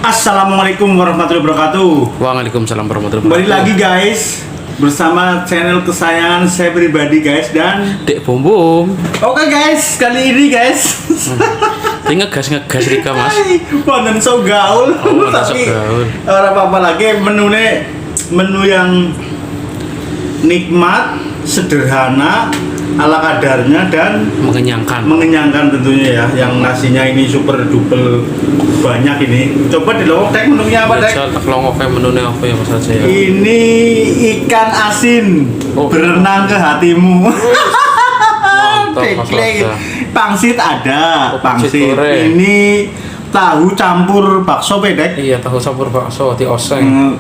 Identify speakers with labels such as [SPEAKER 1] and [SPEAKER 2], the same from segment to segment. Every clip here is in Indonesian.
[SPEAKER 1] Assalamualaikum warahmatullahi wabarakatuh.
[SPEAKER 2] Waalaikumsalam warahmatullahi
[SPEAKER 1] Kembali
[SPEAKER 2] wabarakatuh.
[SPEAKER 1] lagi guys bersama channel kesayangan saya pribadi guys dan
[SPEAKER 2] Dek Bom Bom.
[SPEAKER 1] oke guys, kali ini guys
[SPEAKER 2] Ini ngegas Rika Mas.
[SPEAKER 1] wonten so gaul
[SPEAKER 2] wonten so
[SPEAKER 1] tapi
[SPEAKER 2] gaul.
[SPEAKER 1] ora apa-apa lagi menu yang nikmat, sederhana, ala kadarnya dan
[SPEAKER 2] Mengenyangkan
[SPEAKER 1] tentunya ya. Yang nasinya ini super duper banyak ini. Coba dilowok Dek, menunya apa Dek?
[SPEAKER 2] Kalau ngopi menunya apa ya Mas aja ya?
[SPEAKER 1] Ini ikan asin berenang ke hatimu.
[SPEAKER 2] Mantap Mas
[SPEAKER 1] Dekleng.
[SPEAKER 2] Raja.
[SPEAKER 1] Pangsit ada,
[SPEAKER 2] pangsit
[SPEAKER 1] pangsit.
[SPEAKER 2] goreng.
[SPEAKER 1] Ini tahu campur bakso Dek.
[SPEAKER 2] Iya, tahu campur bakso di oseng.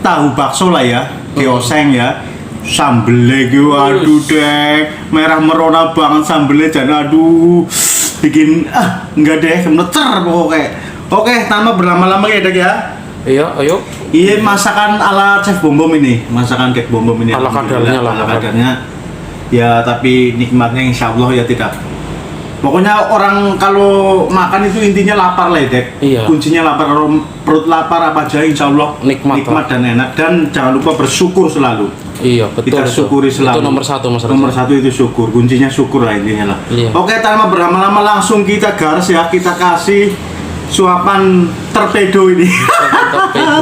[SPEAKER 1] Tahu bakso lah ya, dioseng ya. Sambelnya gitu, aduh Dek, merah merona banget sambelnya dan aduh bikin enggak deh, meter pokoknya. Oke, tanpa berlama-lama ya Dek ya.
[SPEAKER 2] Iya, ayo.
[SPEAKER 1] Iya, masakan ala Chef Bom Bom ini, masakan Chef Bom Bom ini.
[SPEAKER 2] Ala kadarnya lah.
[SPEAKER 1] Ala kadarnya. Ya, tapi nikmatnya insya Allah ya tidak. Pokoknya orang kalau makan itu intinya lapar lah ya, Dek.
[SPEAKER 2] Iya.
[SPEAKER 1] Kuncinya lapar, kalau perut lapar apa aja insya Allah
[SPEAKER 2] Nikmat
[SPEAKER 1] dan enak. Dan jangan lupa bersyukur selalu.
[SPEAKER 2] Iya, betul.
[SPEAKER 1] Kita syukuri selalu.
[SPEAKER 2] Itu nomor satu Mas Raja.
[SPEAKER 1] Nomor satu itu syukur, kuncinya syukur lah intinya lah.
[SPEAKER 2] Iya.
[SPEAKER 1] Oke, tanpa berlama-lama langsung kita garis ya, kita kasih suapan torpedo ini.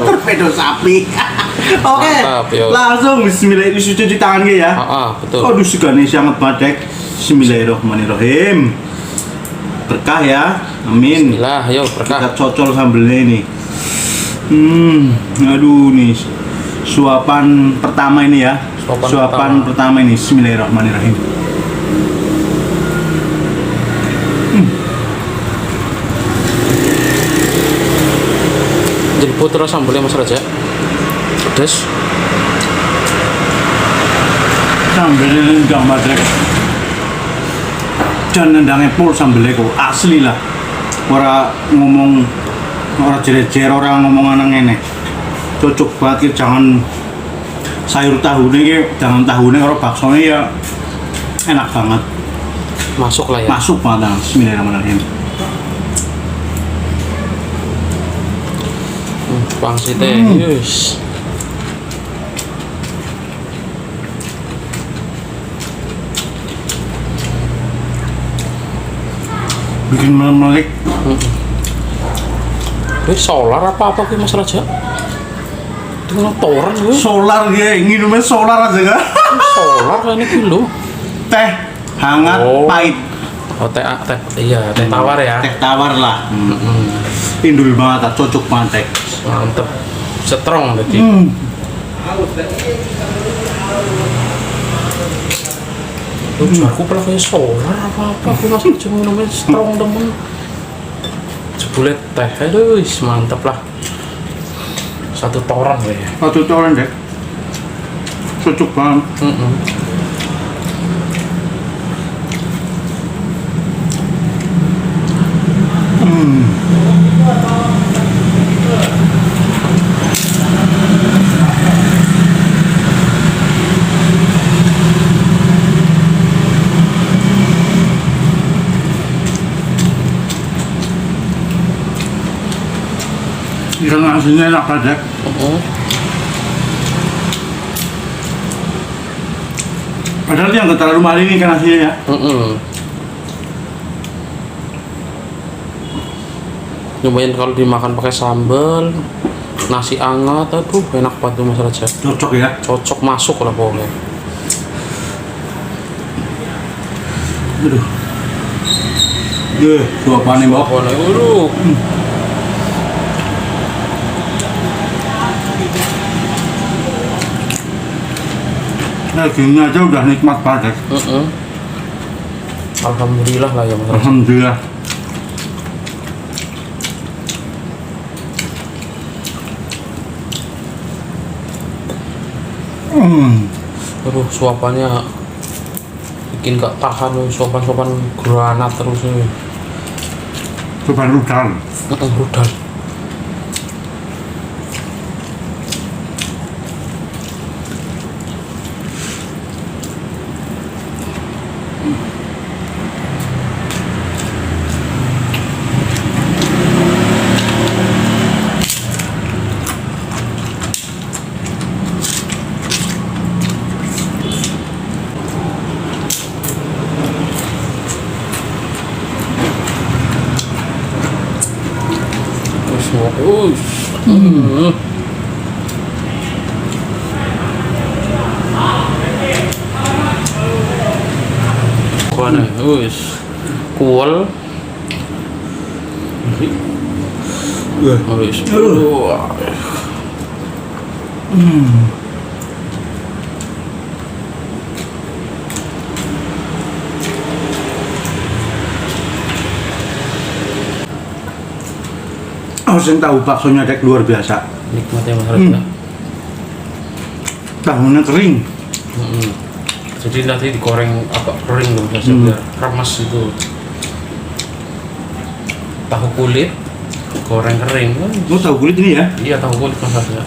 [SPEAKER 1] Torpedo sapi. Oke,
[SPEAKER 2] Mantap, yo.
[SPEAKER 1] langsung bismillahirrahmanirrahim, cuci tangan ya.
[SPEAKER 2] Betul.
[SPEAKER 1] Aduh, segane sangat badek. Bismillahirrahmanirrahim. Berkah ya, amin.
[SPEAKER 2] Bismillah, ayo berkah.
[SPEAKER 1] Kita cocol sambelnya ini. Aduh nih. Suapan pertama ini ya. Suapan pertama ini. Bismillahirrahmanirrahim.
[SPEAKER 2] Jadi putra sambelnya Mas Raja. Pedas.
[SPEAKER 1] Sambelnya nendang badek. Dan nendangnya pol sambelnya kok asli lah. Orang ngomong, orang jejer, orang ngomong anak ngene. Cocok banget ya, jangan sayur tahunya ya, jangan tahunya kalau baksonya ya enak banget.
[SPEAKER 2] Masuk lah ya.
[SPEAKER 1] Masuk banget. Bismillahirrahmanirrahim.
[SPEAKER 2] Pangsitnya, yes.
[SPEAKER 1] Bikin melek.
[SPEAKER 2] Solar apa ki Mas Raja? Itu toran gue.
[SPEAKER 1] Solar ya, minumnya solar aja kan?
[SPEAKER 2] Solar kan ini lho.
[SPEAKER 1] Teh hangat pahit.
[SPEAKER 2] Oh, teh iya, teh tawar ya.
[SPEAKER 1] Teh tawar lah. Indul banget, cocok banget.
[SPEAKER 2] Mantep. Strong tadi. Aku pernah kayak solar apa aku masih cuma namanya strong temen. Sebulet teh, aduh, mantep lah. Satu toran ya.
[SPEAKER 1] Satu toran deh. Cocok banget. Ikan asinnya enak banget. Padahal yang gak terlalu mahal ini ikan asinnya ya.
[SPEAKER 2] Nyobain kalau dimakan pakai sambal, nasi hangat, aduh enak banget tuh Mas Raja.
[SPEAKER 1] Cocok ya.
[SPEAKER 2] Cocok masuk lah pokoknya.
[SPEAKER 1] Aduh. Suapannya mbak.
[SPEAKER 2] Waduh.
[SPEAKER 1] Nah, gini aja udah nikmat banget.
[SPEAKER 2] Alhamdulillah lah ya Mas Raja.
[SPEAKER 1] Alhamdulillah.
[SPEAKER 2] Aduh, suapannya bikin gak tahan loh, suapan granat terus ini.
[SPEAKER 1] Suapan rudal.
[SPEAKER 2] Rudal. Kuane, kuel. Wis.
[SPEAKER 1] Yang tahu baksonya dek luar biasa.
[SPEAKER 2] Nikmatnya Mas.
[SPEAKER 1] Tahunya kering.
[SPEAKER 2] Jadi nanti digoreng agak kering loh biar remes itu. Tahu kulit goreng kering.
[SPEAKER 1] Lu tahu kulit ini ya?
[SPEAKER 2] Iya, tahu kulit Mas ya.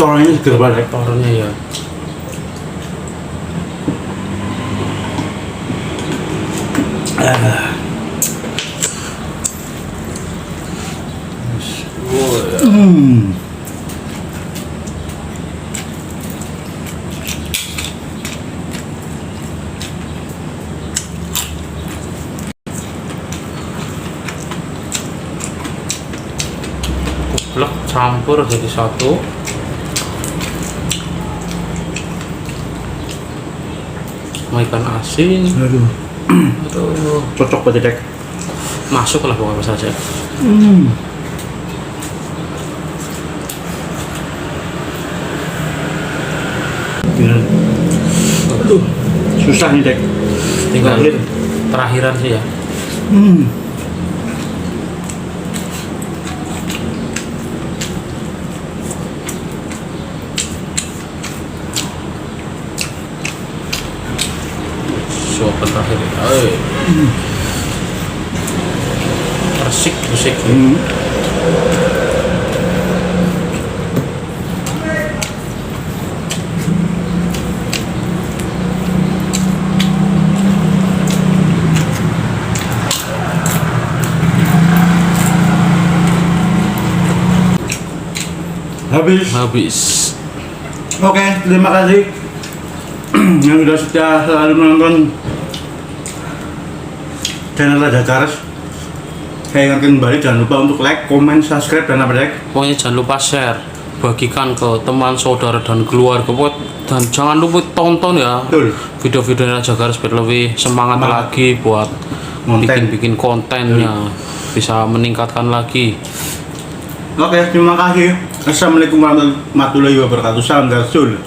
[SPEAKER 1] Corongnya seger banget.
[SPEAKER 2] Tornya ya. Kuplek campur jadi satu. Sama ikan asin.
[SPEAKER 1] Aduh,
[SPEAKER 2] Aduh,
[SPEAKER 1] cocok banget dek.
[SPEAKER 2] masuk lah pokoknya saja.
[SPEAKER 1] Aduh, susah nih dek.
[SPEAKER 2] Tinggal terakhiran sih ya. Suapan terakhir ya. Resik musik. Habis.
[SPEAKER 1] Oke, terima kasih yang sudah setia selalu menonton channel Raja Charles. Saya ingatkan kembali, jangan lupa untuk like, comment, subscribe, dan apa dek?
[SPEAKER 2] Pokoknya jangan lupa share, bagikan ke teman, saudara, dan keluarga. Dan jangan lupa tonton ya
[SPEAKER 1] Betul.
[SPEAKER 2] video-video Raja Charles biar lebih semangat lagi buat bikin kontennya, bisa meningkatkan lagi.
[SPEAKER 1] Oke, terima kasih. Assalamualaikum warahmatullahi wabarakatuh. Salam Rasul.